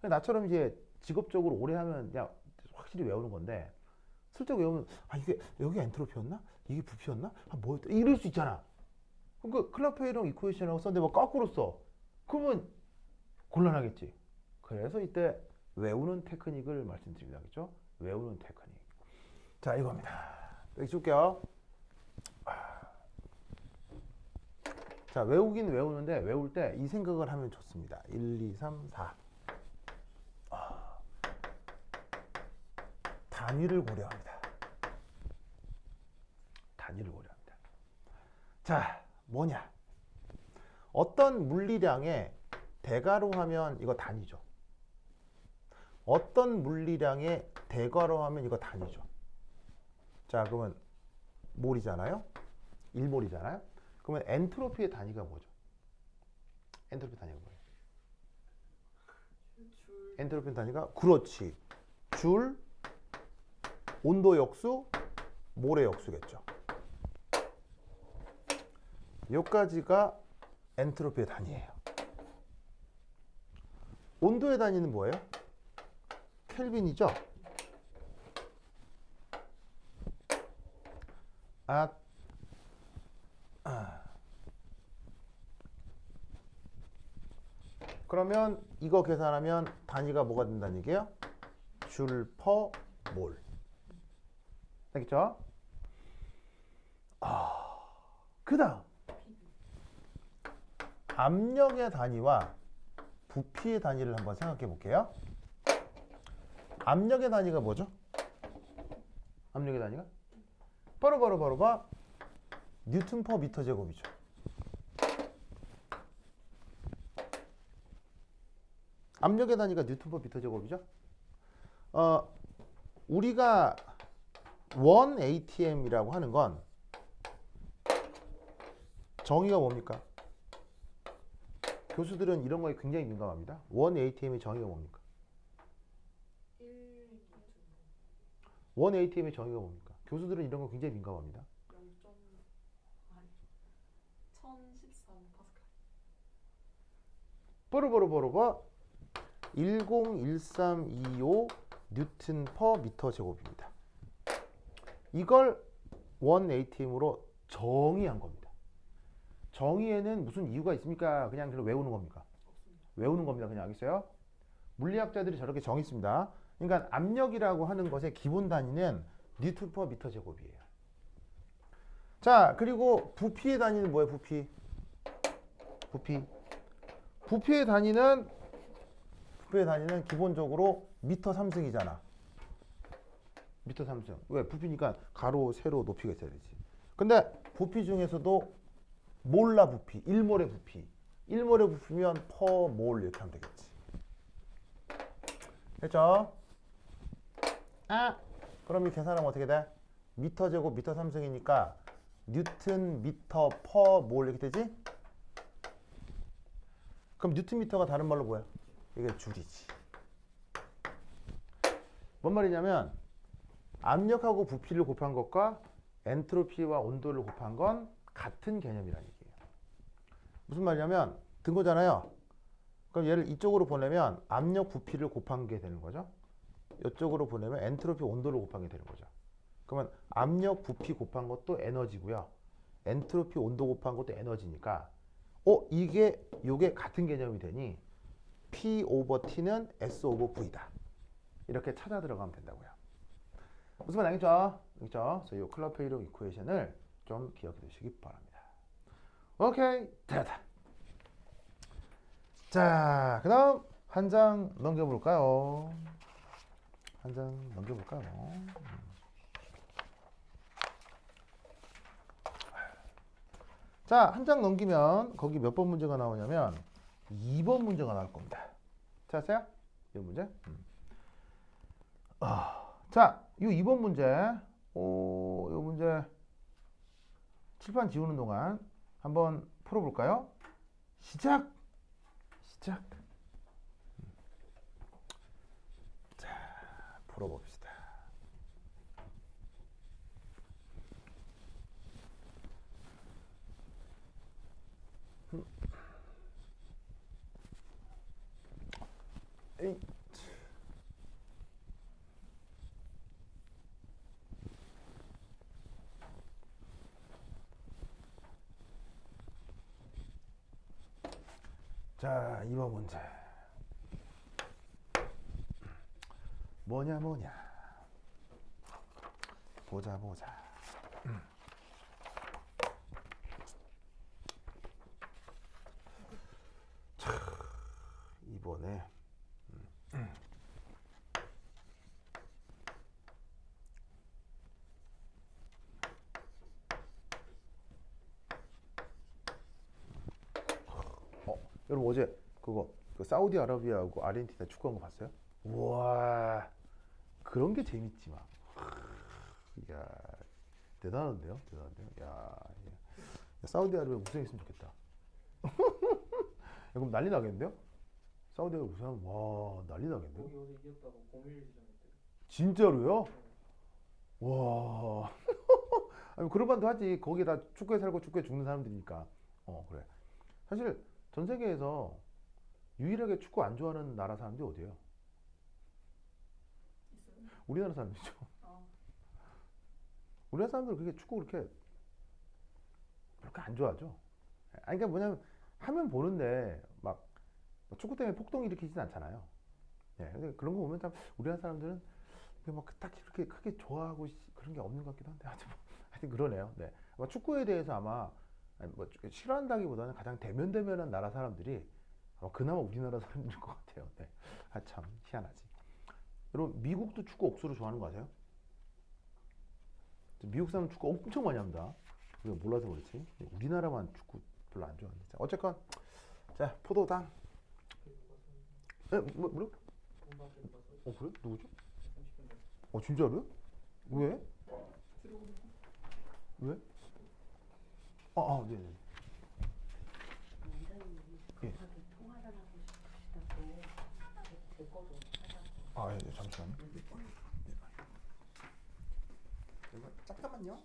나처럼 이제 직업적으로 오래 하면 그냥 확실히 외우는 건데 슬쩍 외우면 이게 여기 엔트로피였나? 이게 부피였나? 뭐였다? 이럴 수 있잖아. 그러니까 클라페이롱 이쿠에이션하고 썼는데 뭐 거꾸로 써. 그러면 곤란하겠지. 그래서 이때 외우는 테크닉을 말씀드립니다. 그렇죠? 외우는 테크닉. 자, 이겁니다. 여기 줄게요. 자, 외우긴 외우는데 외울 때 이 생각을 하면 좋습니다. 1, 2, 3, 4. 단위를 고려합니다. 단위를 고려합니다. 자, 뭐냐? 어떤 물리량의 대가로 하면 이거 단위죠. 어떤 물리량의 대가로 하면 이거 단위죠. 자, 그러면 몰이잖아요. 1몰이잖아요. 그러면 엔트로피의 단위가 뭐죠? 엔트로피 단위가 뭐예요? 엔트로피 단위가 그렇지. 줄, 온도 역수, 몰의 역수겠죠. 여기까지가 엔트로피의 단위예요. 온도의 단위는 뭐예요? 켈빈이죠. 그러면 이거 계산하면 단위가 뭐가 된다는 얘기예요? 줄 퍼 몰. 알겠죠? 그 다음 압력의 단위와 부피의 단위를 한번 생각해 볼게요. 압력의 단위가 뭐죠? 압력의 단위가? 바로 봐. 뉴턴 퍼 미터 제곱이죠. 압력의 단위가 뉴턴 퍼 미터 제곱이죠. 우리가 1 ATM이라고 하는 건 정의가 뭡니까? 교수들은 이런 거에 굉장히 민감합니다. 1 ATM의 정의가 뭡니까? 1 ATM의 정의가 뭡니까? 교수들은 이런 거 굉장히 민감합니다. 1013 파스칼. 뽀로뽀로뽀로가 101325 뉴턴 퍼 미터 제곱입니다. 이걸 1 ATM으로 정의한 겁니다. 정의에는 무슨 이유가 있습니까? 그냥 외우는 겁니까? 없습니다. 외우는 겁니다. 그냥 알겠어요? 물리학자들이 저렇게 정의 씁니다. 그러니까 압력이라고 하는 것의 기본 단위는 뉴턴 퍼 미터 제곱이에요. 자, 그리고 부피의 단위는 뭐예요? 부피의 단위는 기본적으로 미터 3승이잖아. 미터 3승. 왜? 부피니까 가로, 세로, 높이가 있어야 되지. 근데 부피 중에서도 몰라 부피, 1몰의 부피. 1몰의 부피면 퍼 몰 이렇게 하면 되겠지. 됐죠? 그럼 이 계산하면 어떻게 돼? 미터 제곱 미터 3승이니까 뉴턴 미터 퍼 몰 이렇게 되지? 그럼 뉴턴 미터가 다른 말로 뭐야? 이게 줄이지. 뭔 말이냐면 압력하고 부피를 곱한 것과 엔트로피와 온도를 곱한 건 같은 개념이라는 얘기예요. 무슨 말이냐면 든 거잖아요. 그럼 얘를 이쪽으로 보내면 압력 부피를 곱한 게 되는 거죠. 이쪽으로 보내면 엔트로피 온도를 곱한 게 되는 거죠. 그러면 압력 부피 곱한 것도 에너지고요. 엔트로피 온도 곱한 것도 에너지니까 요게 같은 개념이 되니 P 오버 T는 S 오버 V다. 이렇게 찾아 들어가면 된다고요. 무슨 말 알겠죠? 그래서 이 클라페이로 이쿠에이션을 좀 기억해 두시기 바랍니다. 오케이, 됐다. 자, 그 다음 한 장 넘겨볼까요? 자, 한 장 넘기면 거기 몇 번 문제가 나오냐면 2번 문제가 나올 겁니다. 찾았어요? 이 문제? 자, 이 2번 문제, 이 문제 칠판 지우는 동안 한번 풀어볼까요? 시작! 자, 풀어봅시다. 에이. 자, 2번 문제. 뭐냐. 보자. 자, 이번에 여러분 어제 그 사우디아라비아하고 아르헨티나 축구한 거 봤어요? 우와, 그런 게 재밌지 막. 이야, 대단한데요? 야, 사우디아라비아 우승했으면 좋겠다. 야, 그럼 난리 나겠는데요? 사우디아라비아 우승하면 와, 난리 나겠는데요? 거기 어제 이겼다고 공휴일 지정했대요. 진짜로요? 와. 아니, 그런 반도 하지. 거기 다 축구에 살고 축구에 죽는 사람들이니까. 그래. 사실 전 세계에서 유일하게 축구 안 좋아하는 나라 사람들이 어디예요? 있어요? 우리나라 사람들이죠. 우리나라 사람들은 그렇게 축구 그렇게 안 좋아하죠. 아니, 그러니까 뭐냐면 하면 보는데 막 축구 때문에 폭동 일으키진 않잖아요. 예, 근데 그런 거 보면 참 우리나라 사람들은 막 딱히 그렇게 크게 좋아하고 그런 게 없는 것 같기도 한데 하여튼 그러네요. 네, 아마 축구에 대해서 아마 싫어한다기보다는 가장 대면대면한 나라 사람들이 아마 그나마 우리나라 사람들일 것 같아요. 네, 참 희한하지. 여러분 미국도 축구 억수로 좋아하는 거 아세요? 미국 사람 축구 엄청 많이 합니다. 우리가 몰라서 그렇지. 우리나라만 축구 별로 안 좋아하는데. 어쨌건 자, 포도당. 뭐? 그래? 누구죠? 진짜로요? 왜? 왜? 네네. 예. 급하게 통화를 하고 싶으시다고 제 거도 하자고. 예, 잠시만요. 잠깐만요.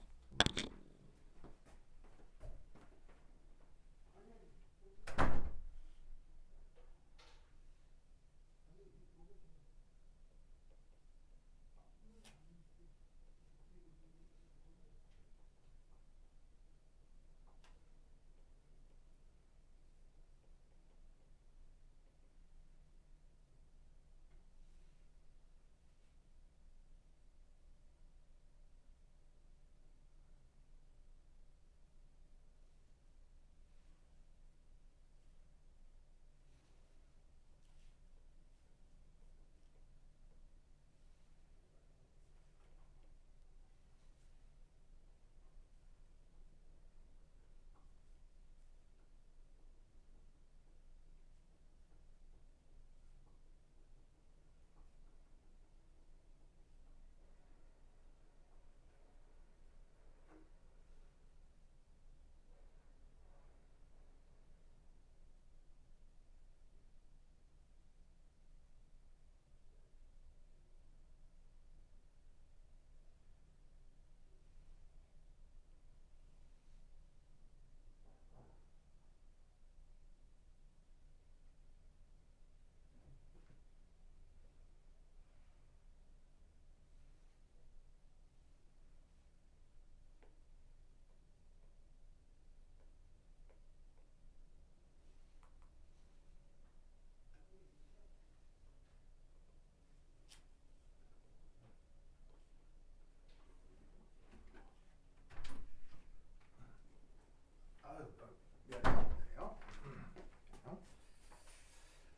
미안해요.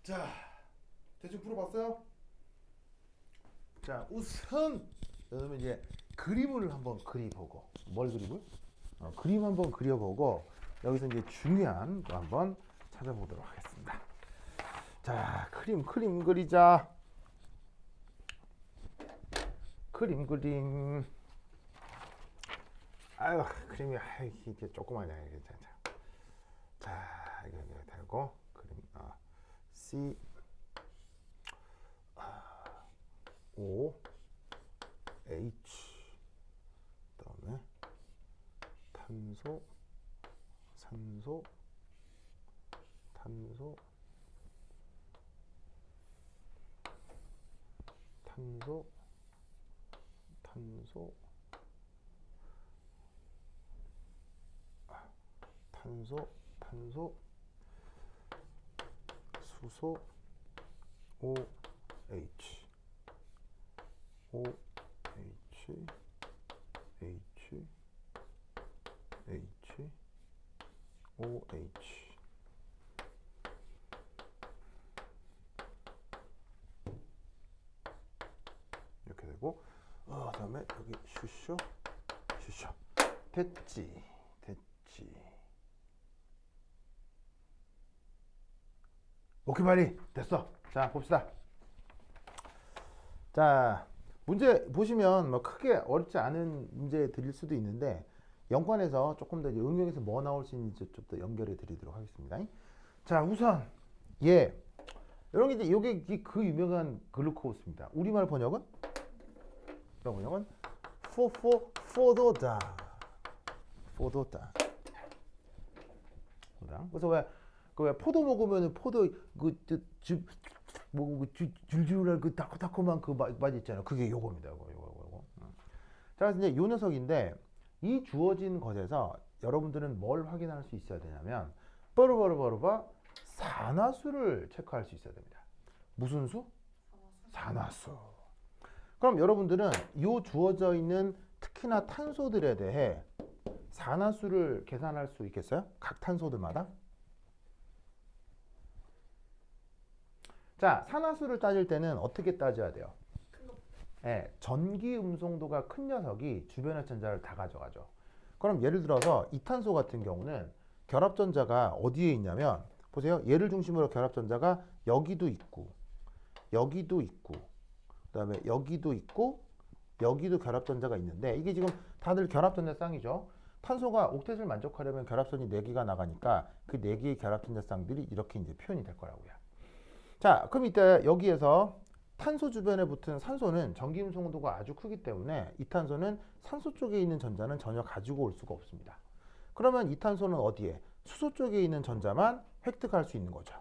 자, 대충 풀어봤어요? 자, 우선 그러면 이제 그림을 한번 그려보고, 뭘 그리고요? 그림 한번 그려보고 여기서 이제 중요한 거 한번 찾아보도록 하겠습니다. 자, 그림 그리자. 그림. 그림이 이게 조그마하네. 자, 이거 되고 그림 C O H 그다음에 탄소, 산소, 탄소, 탄소, 탄소, 탄소, 탄소, 수소, OH, OH, H, H, OH. 이렇게 되고, 그다음에 여기 슈쇼. 됐지. 오케이, 빨리 됐어. 자, 봅시다. 자, 문제 보시면 뭐 크게 어렵지 않은 문제 드릴 수도 있는데 연관해서 조금 더 이제 응용해서 뭐 나올 수 있는지 좀 더 연결해 드리도록 하겠습니다. 자, 우선 이런 게 이제 요게 그 유명한 글루코스입니다. 우리말 번역은 포도다. 그래서 왜 포도 먹으면 포도 줄줄할 그 달콤한 그 맛 있잖아요. 그게 요겁니다. 요거. 자, 그래서 이제 요 녀석인데 이 주어진 것에서 여러분들은 뭘 확인할 수 있어야 되냐면 빠르바르바르바 산화수를 체크할 수 있어야 됩니다. 무슨 수? 산화수. 그럼 여러분들은 요 주어져 있는 특히나 탄소들에 대해 산화수를 계산할 수 있겠어요? 각 탄소들마다? 자, 산화수를 따질 때는 어떻게 따져야 돼요? 전기 음성도가 큰 녀석이 주변의 전자를 다 가져가죠. 그럼 예를 들어서 이탄소 같은 경우는 결합전자가 어디에 있냐면 보세요. 얘를 중심으로 결합전자가 여기도 있고 여기도 있고 그다음에 여기도 있고 여기도 결합전자가 있는데 이게 지금 다들 결합전자 쌍이죠. 탄소가 옥텟을 만족하려면 결합선이 4개가 나가니까 그 4개의 결합전자 쌍들이 이렇게 이제 표현이 될 거라고요. 자, 그럼 이때 여기에서 탄소 주변에 붙은 산소는 전기임성도가 아주 크기 때문에 이 탄소는 산소 쪽에 있는 전자는 전혀 가지고 올 수가 없습니다. 그러면 이 탄소는 어디에? 수소 쪽에 있는 전자만 획득할 수 있는 거죠.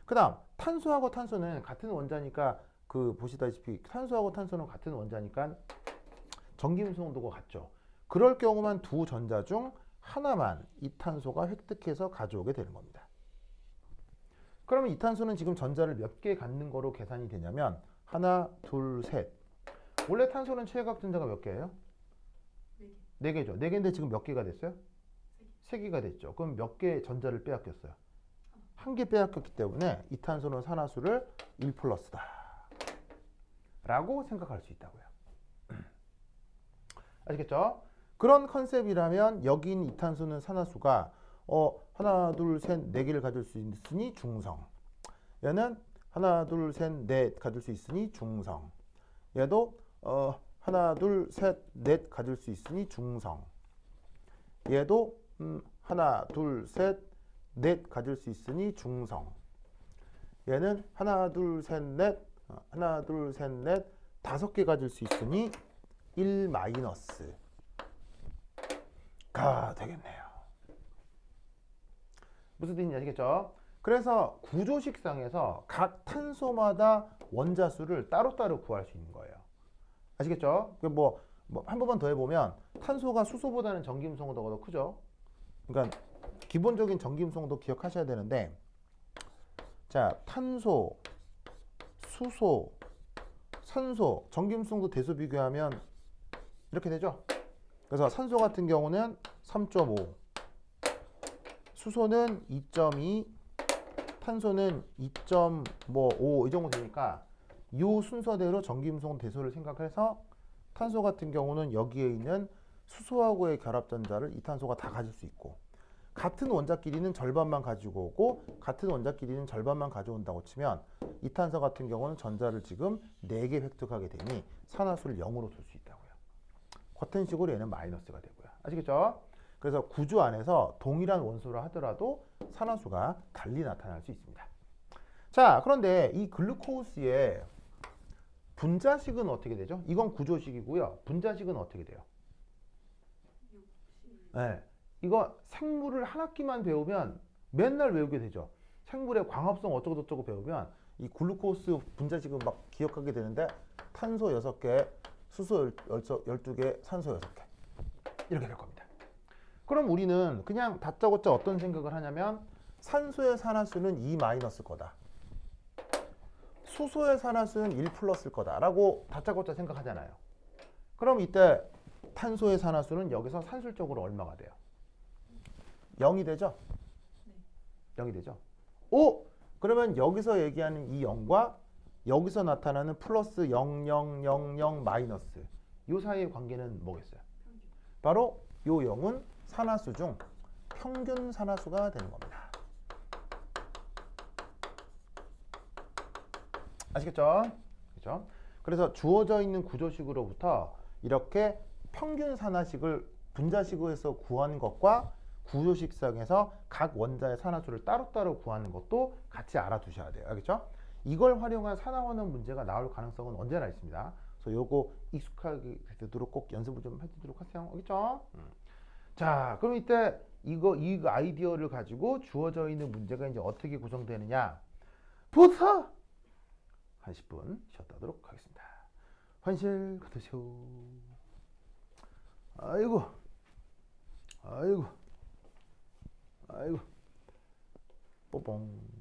그 다음 탄소하고 탄소는 같은 원자니까 보시다시피 탄소하고 탄소는 같은 원자니까 전기임성도가 같죠. 그럴 경우만 두 전자 중 하나만 이 탄소가 획득해서 가져오게 되는 겁니다. 그러면 이 탄소는 지금 전자를 몇 개 갖는 거로 계산이 되냐면 하나, 둘, 셋. 원래 탄소는 최외각 전자가 몇 개예요? 4개죠. 4개인데 지금 몇 개가 됐어요? 3개가 됐죠. 그럼 몇 개 전자를 빼앗겼어요? 1개 빼앗겼기 때문에 이 탄소는 산화수를 1 플러스다 라고 생각할 수 있다고요. 아시겠죠? 그런 컨셉이라면 여기 있는 이 탄소는 산화수가 하나, 둘, 셋, 4개를 가질 수 있으니 중성. 얘는 하나, 둘, 셋, 넷 가질 수 있으니 중성. 얘도 하나, 둘, 셋, 넷 가질 수 있으니 중성. 얘도 하나, 둘, 셋, 넷 가질 수 있으니 중성. 얘는 하나, 둘, 셋, 넷, 하나, 둘, 셋, 넷, 5개 가질 수 있으니 1 마이너스가 되겠네요. 무슨 뜻인지 아시겠죠? 그래서 구조식상에서 각 탄소마다 원자수를 따로따로 구할 수 있는 거예요. 아시겠죠? 한 번만 더 해보면 탄소가 수소보다는 전기임성도가 더 크죠? 그러니까 기본적인 전기임성도 기억하셔야 되는데 자, 탄소, 수소, 산소, 전기임성도 대수 비교하면 이렇게 되죠? 그래서 산소 같은 경우는 3.5, 수소는 2.2, 탄소는 2.5 이 정도 되니까 이 순서대로 전기임성 대소를 생각해서 탄소 같은 경우는 여기에 있는 수소하고의 결합전자를 이 탄소가 다 가질 수 있고 같은 원자끼리는 절반만 가지고 오고 같은 원자끼리는 절반만 가져온다고 치면 이 탄소 같은 경우는 전자를 지금 4개 획득하게 되니 산화수를 0으로 둘 수 있다고요. 같은 식으로 얘는 마이너스가 되고요. 아시겠죠? 그래서 구조 안에서 동일한 원소라 하더라도 산화수가 달리 나타날 수 있습니다. 자, 그런데 이 글루코스의 분자식은 어떻게 되죠? 이건 구조식이고요. 분자식은 어떻게 돼요? 네, 이거 생물을 한 학기만 배우면 맨날 외우게 되죠. 생물의 광합성 어쩌고저쩌고 배우면 이 글루코스 분자식은 막 기억하게 되는데 탄소 6개, 수소 12개, 산소 6개 이렇게 될 겁니다. 그럼 우리는 그냥 다짜고짜 어떤 생각을 하냐면 산소의 산화수는 2 마이너스 거다. 수소의 산화수는 1 플러스일 거다라고 다짜고짜 생각하잖아요. 그럼 이때 탄소의 산화수는 여기서 산술적으로 얼마가 돼요? 0이 되죠? 0이 되죠? 오! 그러면 여기서 얘기하는 이 0과 여기서 나타나는 플러스 0, 0, 0, 0, 마이너스 이 사이의 관계는 뭐겠어요? 바로 이 0은 산화수 중 평균 산화수가 되는 겁니다. 아시겠죠? 그렇죠? 그래서 주어져 있는 구조식으로부터 이렇게 평균 산화식을 분자식에서 구하는 것과 구조식상에서 각 원자의 산화수를 따로따로 구하는 것도 같이 알아두셔야 돼요. 알겠죠? 이걸 활용한 산화원원 문제가 나올 가능성은 언제나 있습니다. 그래서 요거 익숙하게 되도록 꼭 연습을 좀 해두도록 하세요. 알겠죠? 자, 그럼 이때 이 아이디어를 가지고 주어져 있는 문제가 이제 어떻게 구성되느냐 부터 한 10분 쉬었다 하도록 하겠습니다. 환실 받으시오. 아이고, 아이고, 아이고, 뽀뽕.